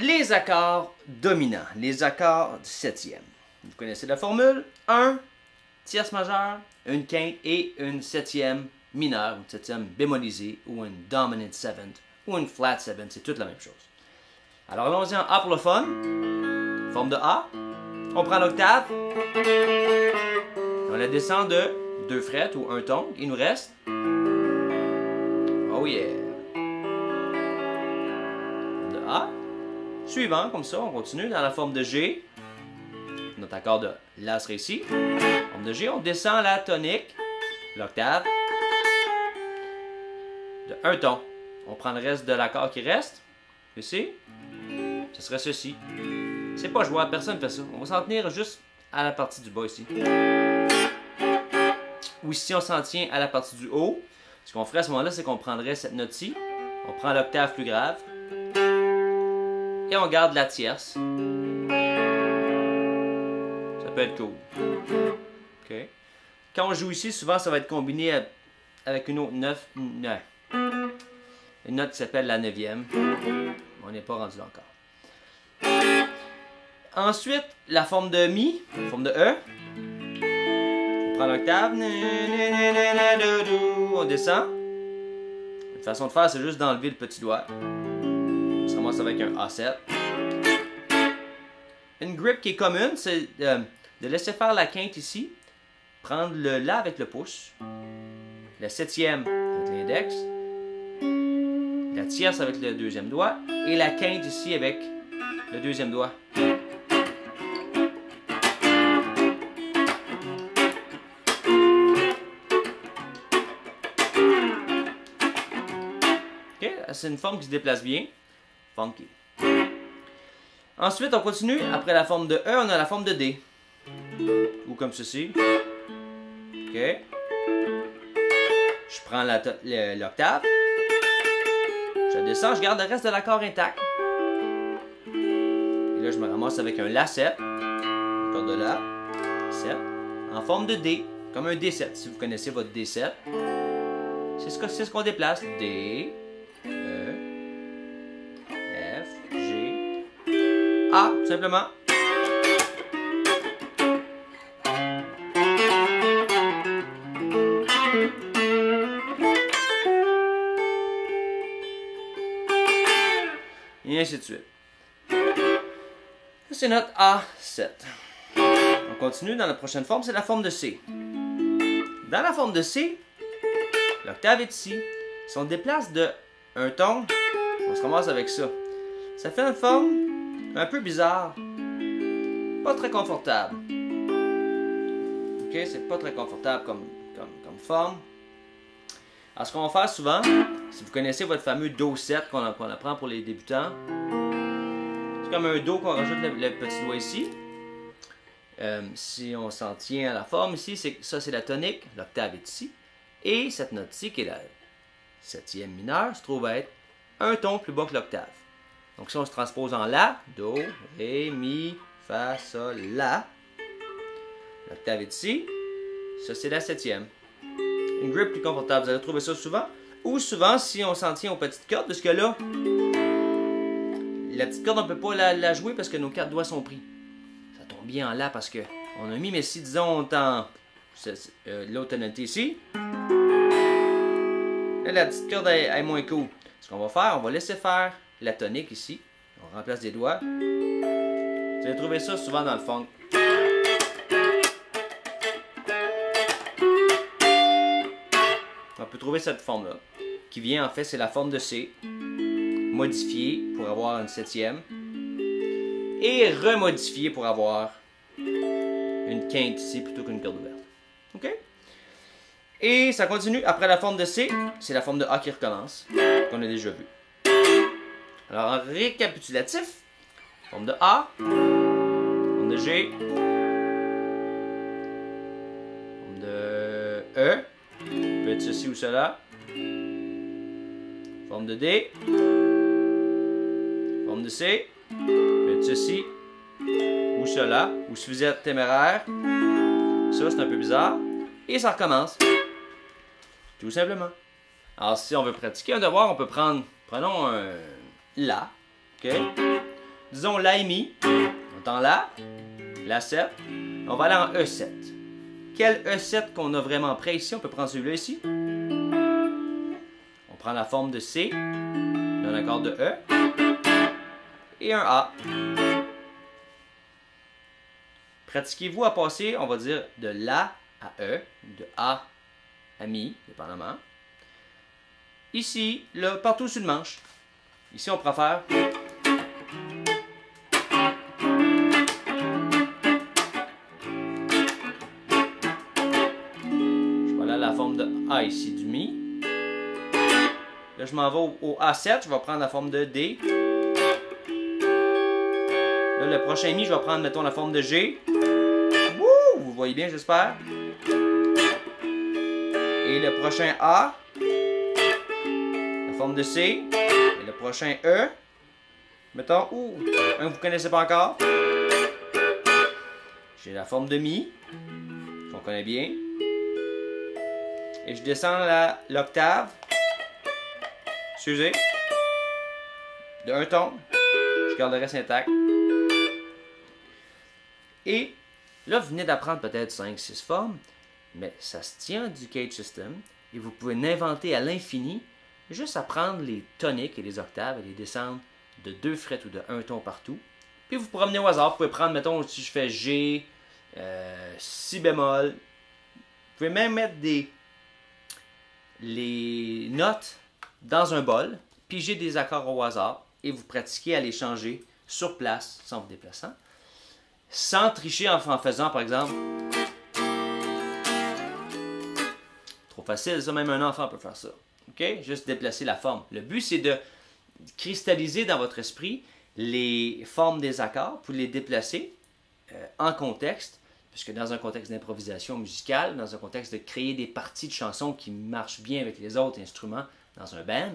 Les accords dominants, les accords du septième. Vous connaissez la formule? Un tierce majeure, une quinte et une septième mineure, une septième bémolisée, ou une dominant seventh, ou une flat seventh, c'est toute la même chose. Alors allons-y en A pour le fun. Forme de A. On prend l'octave. On la descend de 2 frettes ou un ton. Il nous reste. Oh yeah. Forme de A. Suivant, comme ça, on continue dans la forme de G. Notre accord de La serait ici. Forme de G, on descend la tonique, l'octave, de un ton. On prend le reste de l'accord qui reste. Ici. Ce serait ceci. C'est pas jouable, personne ne fait ça. On va s'en tenir juste à la partie du bas ici. Ou ici, on s'en tient à la partie du haut. Ce qu'on ferait à ce moment-là, c'est qu'on prendrait cette note-ci. On prend l'octave plus grave. Et on garde la tierce. Ça peut être cool. Okay. Quand on joue ici, souvent ça va être combiné avec une autre note. Une note qui s'appelle la 9e. On n'est pas rendu là encore. Ensuite, la forme de Mi, la forme de E. On prend l'octave. On descend. Une façon de faire, c'est juste d'enlever le petit doigt. On se ramasse avec un A7. Une grip qui est commune, c'est de laisser faire la quinte ici. Prendre le La avec le pouce. La septième avec l'index. La tierce avec le deuxième doigt. Et la quinte ici avec le deuxième doigt. Okay, c'est une forme qui se déplace bien. Funky. Ensuite, on continue. Après la forme de E, on a la forme de D. Ou comme ceci. OK. Je prends l'octave. Je descends, je garde le reste de l'accord intact. Et là, je me ramasse avec un La7. Accord de La. 7. En forme de D. Comme un D7. Si vous connaissez votre D7. C'est ce qu'on déplace. D. E. F. G. A. Tout simplement. Et ainsi de suite. C'est notre A7. On continue dans la prochaine forme, c'est la forme de C. Dans la forme de C, l'octave est ici. Si on déplace de un ton, on se ramasse avec ça. Ça fait une forme un peu bizarre. Pas très confortable. Ok, c'est pas très confortable comme forme. Alors, ce qu'on va faire souvent, si vous connaissez votre fameux Do7 qu'on apprend pour les débutants, c'est comme un Do qu'on rajoute le petit doigt ici. Si on s'en tient à la forme ici, ça c'est la tonique, l'octave est ici. Et cette note-ci, qui est la septième mineure, se trouve être un ton plus bas que l'octave. Donc si on se transpose en La, Do, Ré, Mi, Fa, Sol, La, l'octave est ici, ça c'est la septième. Une grip plus confortable, vous allez trouver ça souvent. Ou souvent si on s'en tient aux petites cordes, parce que là, la petite corde on ne peut pas la jouer parce que nos 4 doigts sont pris. Ça tombe bien en La parce que on a mis, mais si disons on est en l'autre tonalité ici, là la petite corde est moins cool. Ce qu'on va faire, on va laisser faire la tonique ici. On remplace des doigts. Vous allez trouver ça souvent dans le funk. On peut trouver cette forme-là, qui vient en fait, c'est la forme de C, modifiée pour avoir une septième, et remodifiée pour avoir une quinte ici plutôt qu'une corde ouverte. OK? Et ça continue, après la forme de C, c'est la forme de A qui recommence, qu'on a déjà vu. Alors en récapitulatif, forme de A, forme de G, forme de E, peut être ceci ou cela. Forme de D. Forme de C. Peut être ceci ou cela. Ou si vous êtes téméraire. Ça, c'est un peu bizarre. Et ça recommence. Tout simplement. Alors, si on veut pratiquer un devoir, on peut prenons un La. OK? disons La et Mi. On est en La, La7. On va aller en E7. Quel E7 qu'on a vraiment prêt ici? On peut prendre celui-là ici. On prend la forme de C, d'un accord de E, et un A. Pratiquez-vous à passer, on va dire, de La à E, de A à Mi, dépendamment. Ici, là, partout sur le manche. Ici, on préfère. Je vais aller à la forme de A ici, du Mi. Là, je m'en vais au A7, je vais prendre la forme de D. Là, le prochain Mi, je vais prendre, mettons, la forme de G. Wouh! Vous voyez bien, j'espère. Et le prochain A, la forme de C. Et le prochain E, mettons, un que vous ne connaissez pas encore. J'ai la forme de Mi, qu'on connaît bien. Et je descends l'octave. Excusez. De un ton. Je garde le reste intact. Et là, vous venez d'apprendre peut-être 5-6 formes, mais ça se tient du Cage System et vous pouvez l'inventer à l'infini, juste à prendre les toniques et les octaves et les descendre de 2 frettes ou de 1 ton partout. Puis vous promenez au hasard, vous pouvez prendre, mettons, si je fais G, Si bémol. Vous pouvez même mettre les notes dans un bol, piger des accords au hasard et vous pratiquez à les changer sur place sans vous déplaçant. Sans tricher en faisant, par exemple, trop facile, ça, même un enfant peut faire ça. OK? Juste déplacer la forme. Le but, c'est de cristalliser dans votre esprit les formes des accords pour les déplacer en contexte, puisque dans un contexte d'improvisation musicale, dans un contexte de créer des parties de chansons qui marchent bien avec les autres instruments dans un band,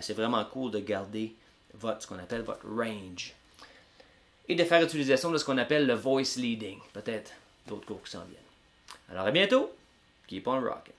c'est vraiment cool de garder ce qu'on appelle votre range. Et de faire utilisation de ce qu'on appelle le voice leading. Peut-être d'autres cours qui s'en viennent. Alors à bientôt. Keep on rocking.